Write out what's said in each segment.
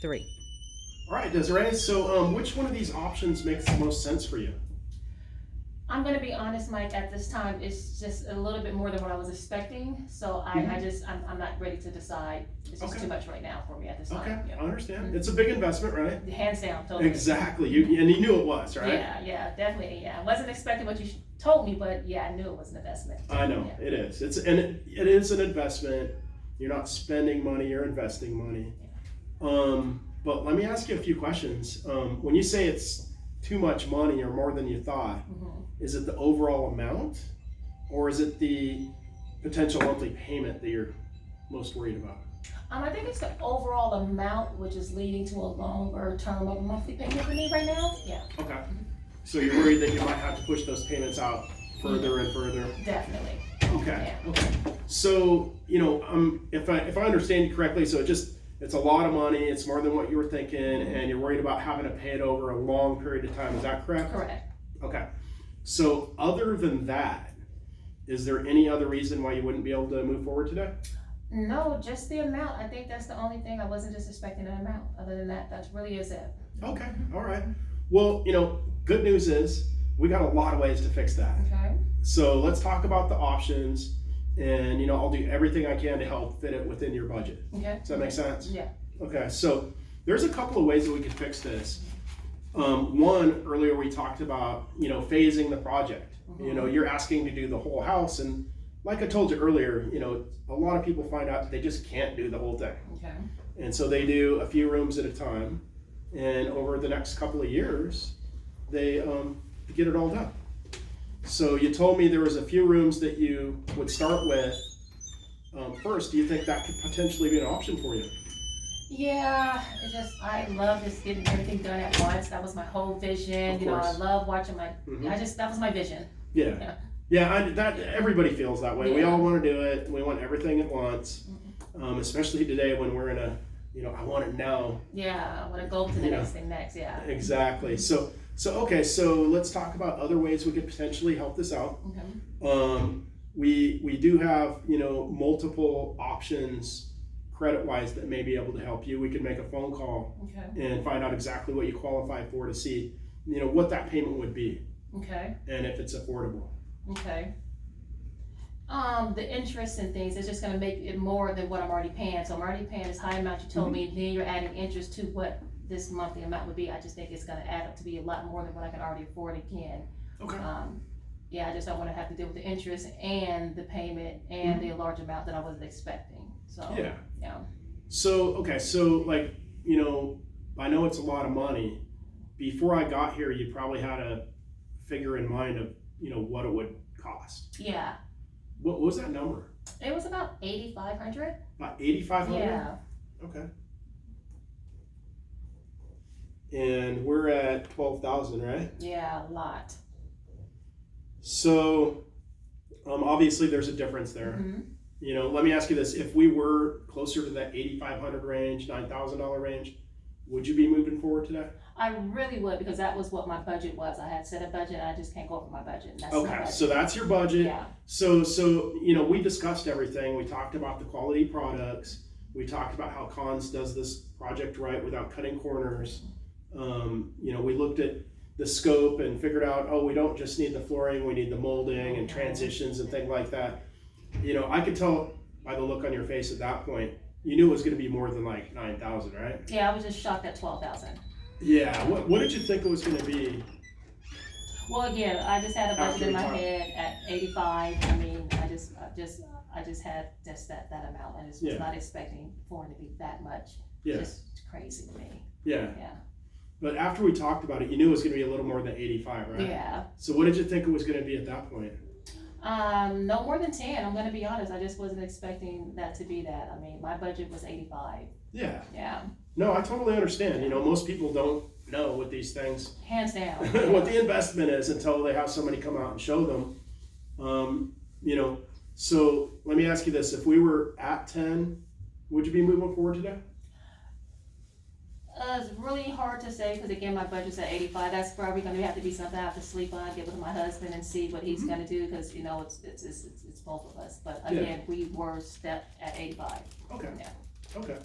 3. All right, Desiree. So, which one of these options makes the most sense for you? I'm gonna be honest, Mike, at this time, it's just a little bit more than what I was expecting, so I'm not ready to decide. It's just Okay. too much right now for me at this Okay, time. I understand. It's a big investment, right? Hands down, totally. Exactly. And you knew it was, right? Yeah, definitely, yeah. I wasn't expecting what you told me, but yeah, I knew it was an investment. I know Yeah. it is. It is an investment. You're not spending money; you're investing money. But let me ask you a few questions. When you say it's too much money or more than you thought, is it the overall amount, or is it the potential monthly payment that you're most worried about? I think it's the overall amount, which is leading to a longer term of monthly payment for me right now. Yeah, Okay. So you're worried that you might have to push those payments out further and further. definitely. Okay. Yeah. Okay. So if I understand you correctly, so it's a lot of money. It's more than what you were thinking, and you're worried about having to pay it over a long period of time. Is that correct? Correct. Okay. So other than that, is there any other reason why you wouldn't be able to move forward today? No, just the amount. I think that's the only thing. I wasn't just expecting an amount. Other than that, that really is it. Okay. All right. Well, good news is we got a lot of ways to fix that. Okay. So let's talk about the options, and I'll do everything I can to help fit it within your budget. Okay. Does that make sense? Yeah. Okay. So there's a couple of ways that we could fix this. One, earlier we talked about phasing the project. You're asking to do the whole house, and like I told you earlier, a lot of people find out that they just can't do the whole thing. Okay. And so they do a few rooms at a time, and over the next couple of years, they get it all done. So you told me there was a few rooms that you would start with. First, do you think that could potentially be an option for you? Yeah, I love just getting everything done at once. That was my whole vision. Of course. I love watching that was my vision. Yeah. That everybody feels that way. We Yeah. all want to do it. We want everything at once, especially today when we're in a, I want it now. Yeah, I want to go to the next thing next. Yeah. Exactly. So okay. So let's talk about other ways we could potentially help this out. Okay. We do have multiple options credit-wise that may be able to help you. We could make a phone call Okay. and find out exactly what you qualify for to see what that payment would be Okay. and if it's affordable. Okay. The interest and things is just gonna make it more than what I'm already paying. So I'm already paying this high amount you told me, then you're adding interest to what this monthly amount would be. I just think it's gonna add up to be a lot more than what I can already afford again. Okay. Yeah, I just don't wanna have to deal with the interest and the payment and the large amount that I wasn't expecting. So Yeah. yeah. So okay. So I know it's a lot of money. Before I got here, you probably had a figure in mind of what it would cost. Yeah. What was that number? It was about 8,500. About 8,500. Yeah. Okay. And we're at 12,000, right? Yeah, a lot. So, obviously there's a difference there. Let me ask you this: if we were closer to that 8,500 range, $9,000 range, would you be moving forward today? I really would, because that was what my budget was. I had set a budget and I just can't go over my budget. And that's Okay, my budget. so that's your budget. Yeah. So we discussed everything. We talked about the quality products. We talked about how Cons does this project right without cutting corners. We looked at the scope and figured out, we don't just need the flooring, we need the molding and transitions and things like that. I could tell by the look on your face at that point, you knew it was going to be more than like 9,000, right? Yeah, I was just shocked at 12,000. Yeah. What did you think it was going to be? Well, again, I just had a budget After in my we talked. head at 85. I mean, I just had just that amount. I just was Yeah. not expecting for it to be that much. Yeah. Just crazy to me. Yeah. Yeah. But after we talked about it, you knew it was going to be a little more than 85, right? Yeah. So what did you think it was going to be at that point? No more than 10. I'm gonna be honest. I just wasn't expecting that to be that. I mean, my budget was 85. Yeah. Yeah. No, I totally understand. Most people don't know what these things, Hands down. what the investment is until they have somebody come out and show them. So let me ask you this: if we were at 10, would you be moving forward today? It's really hard to say because again, my budget's at 85. That's probably going to have to be something I have to sleep on, get with my husband, and see what he's going to do because it's both of us. But again, we were stepped at 85. Okay. Yeah. Okay.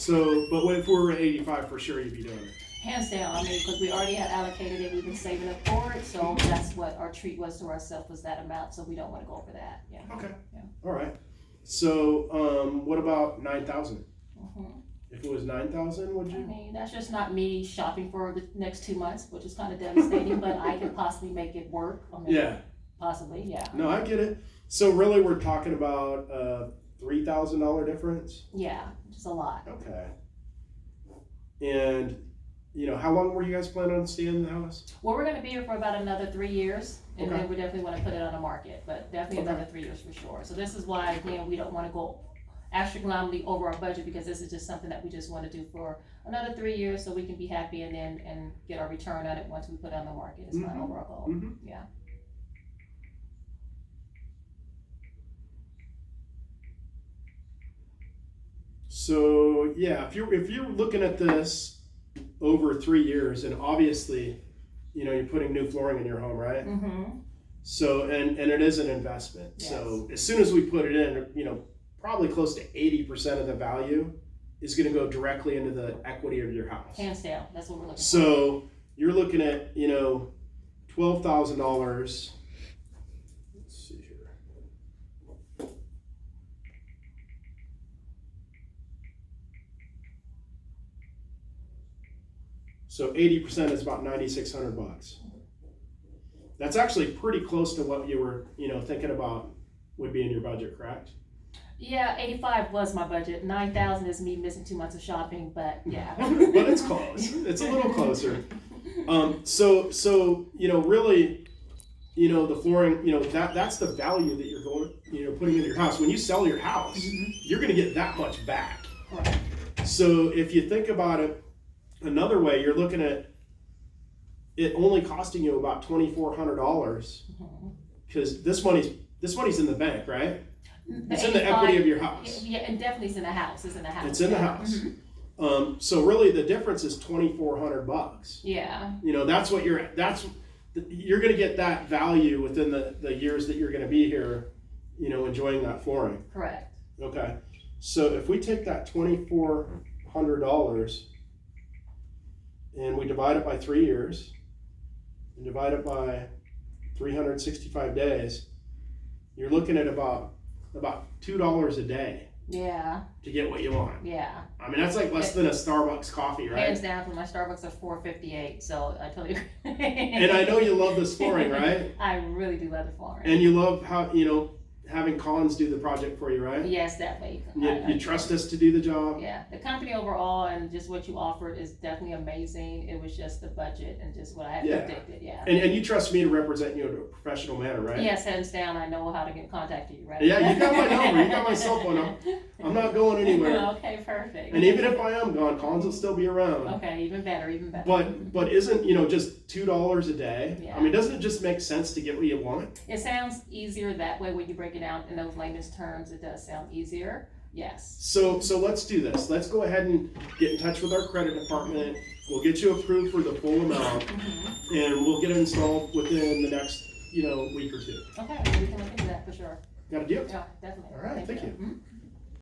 So, but if we were at 85, for sure you'd be doing it. Hands down, I mean, because we already had allocated it, we've been saving up for it, so that's what our treat was to ourselves, was that amount, so we don't wanna go over that, yeah. Okay. Yeah. All right. So, what about 9,000? Mhm. If it was 9,000, would I you? mean, that's just not me shopping for the next 2 months, which is kinda devastating, but I can possibly make it work, I mean, Yeah. possibly, yeah. No, I get it. So really, we're talking about a $3,000 difference. Yeah, just a lot. Okay. And how long were you guys planning on staying in the house? Well, we're gonna be here for about another 3 years, and Okay. then we definitely wanna put it on the market, but definitely Okay. another 3 years for sure. So this is why, again, we don't wanna go astronomically over our budget, because this is just something that we just wanna do for another 3 years, so we can be happy and get our return on it once we put it on the market, is my Mhm. overall goal, Mhm. yeah. So yeah, if you're looking at this over 3 years, and obviously, you're putting new flooring in your home, right? Mm-hmm, So and it is an investment. So as soon as we put it in, probably close to 80% of the value is going to go directly into the equity of your house. hands down, that's what we're looking for. So you're looking at $12,000. Let's see here. So 80% is about $9,600. That's actually pretty close to what you were, thinking about would be in your budget, correct? Yeah, 85 was my budget, 9,000 is me missing 2 months of shopping, but yeah. But it's close. It's a little closer. So really, the flooring, that's the value that you're going, putting into your house. When you sell your house, you're going to get that much back. Correct. So if you think about it another way, you're looking at it only costing you about $2,400, because this money's in the bank, right? It's in the equity of your house. Yeah, and definitely it's in the house, it's in the house. It's in the yeah. house. Mhm. So really the difference is $2,400. Yeah, That's what you're going to get that value within the years that you're going to be here, enjoying that flooring. correct. Okay. So if we take that $2,400 and we divide it by 3 years and divide it by 365 days, you're looking at about $2 a day Yeah, to get what you want. yeah. I mean, that's like less than a Starbucks coffee, right? Hands down, for my Starbucks are $4.58, so I totally agree. And I know you love this flooring, right? I really do love the flooring. And you love how, having Collins do the project for you, right? Yes, definitely. You trust us to do the job? Yeah, the company overall and just what you offered is definitely amazing. It was just the budget and just what I had Yeah. predicted, yeah. And you trust me to represent you in a professional manner, right? Yes, hands down, I know how to get contact you, right? Yeah, you got my number, you got my cell phone. I'm not going anywhere. Okay, perfect. And even if I am gone, Collins will still be around. Okay, even better, even better. But isn't, just $2 a day? Yeah. I mean, doesn't it just make sense to get what you want? It sounds easier that way when you break it down in those layman's terms. It does sound easier. Yes. So let's do this. Let's go ahead and get in touch with our credit department. We'll get you approved for the full amount, and we'll get it installed within the next, week or two. Okay, we can look into that for sure. Got a deal? Yeah, definitely. All right, thank you. Mhm.